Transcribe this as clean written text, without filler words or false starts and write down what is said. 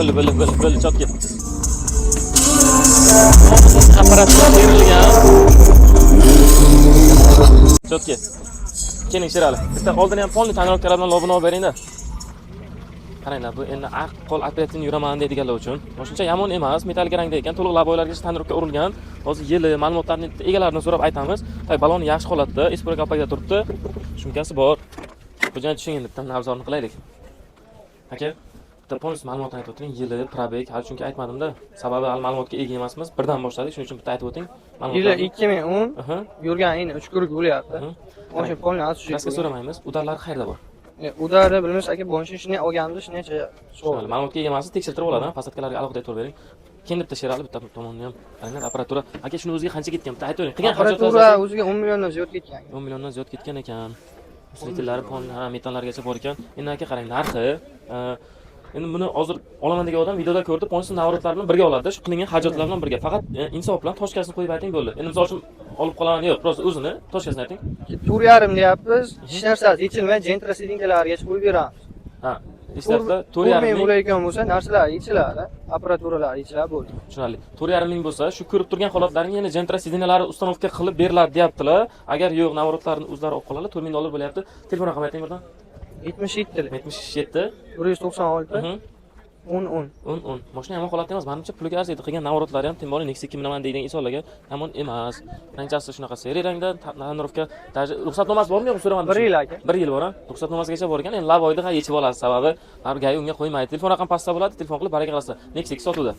Bil, chop ket. Apparatga berilgan. Chop ket. Keling Sherali. Bitta oldin ham polni tonirovkalar bilan lobini olib beringda. Qaranglar, bu endi qo'l operativni yuraman deydiganlar uchun. Qo'shimcha yomon emas, metall rangda ekan, to'liq laboylarga tonirovka urilgan. Hozir yili, ma'lumotlarni egalaridan so'rab aytamiz. Balon yaxshi holatda, espora kapakda turibdi. Shumkasi bor. Bu joyni tushingin, bitta navzorni qilaylik. Aka, bitta polis ma'lumotni aytib o'ting, yili, probek, hali chunki aytmadim-da. Sababi hali ma'lumotga ega emasmiz. Birdan boshladik, shuning uchun bitta aytib o'ting. Yili 2010, yurgan yini 3 guruh bo'lyapti. O'sha polni asosiy. Rasga so'ramaymiz. Udarlari qayerda bor? Udarda bilmish aka, bo'nshi shuni olganmiz, shuncha savol. Ma'lumotga ega emasni tekshirtirib oladi, fasadkalarga alohida e'tibor bering. Keyin bitta Sherali bitta tomonni ham qaranglar, apparatura. Aka, shuni o'ziga qancha ketgan? Bitta aytib bering. Qilgan apparatura o'ziga 10 milliondan ziyod ketgan. 10 milliondan ziyod ketgan ekan. Usitillari, metallargacha bor ekan. Endi aka qarang, narxi endi buni hozir olaman degan odam videoda ko'rdi, polisi navratlari bilan birga oladi, shu qilingan hajatlar bilan birga. Faqat insof bilan toshkasini qo'yib ayting bo'ldi. Endi misol uchun olib qolaman, yo'q, prosta o'zini toshkasini ayting. 4,5 deyapmiz. Hech narsasi yechilmay, jentra sidinkalarigacha qo'yib beramiz. Ha, ishlarda 4,5 bo'layotgan bo'lsa, narsalar yechiladi, apparaturalar yechiladi bo'ldi. Tushunarli. 4,5 ming bo'lsa, shu ko'rib turgan holatlarning yana jentra sidinalari ustanovka qilib beriladi, deyaptilar. Agar yo'q, navratlarni o'zlari olib qoladi, 4 ming dollar bo'lyapti. Telefon raqamini ayting birdan. 77 196 10. Mashina yomon holatda emas, menimcha pulga arziydi. Qilgan navratlari ham temboli Nexus 2 minaman deydigan insonlarga yomon emas. Rangchasi shunaqa seri rangda, tonirovka, ruxsatnomasi bormi yo'q so'raman. 1 yil aka. 1 yil bor, ha? Ruxsatnomasigacha bor ekan. Endi lavoyda yechib olasiz, sababi baribir unga qo'ymaydi. Telefon raqam pastda bo'ladi, telefon qilib baraka qilasizlar. Nexus 2 sotuvda.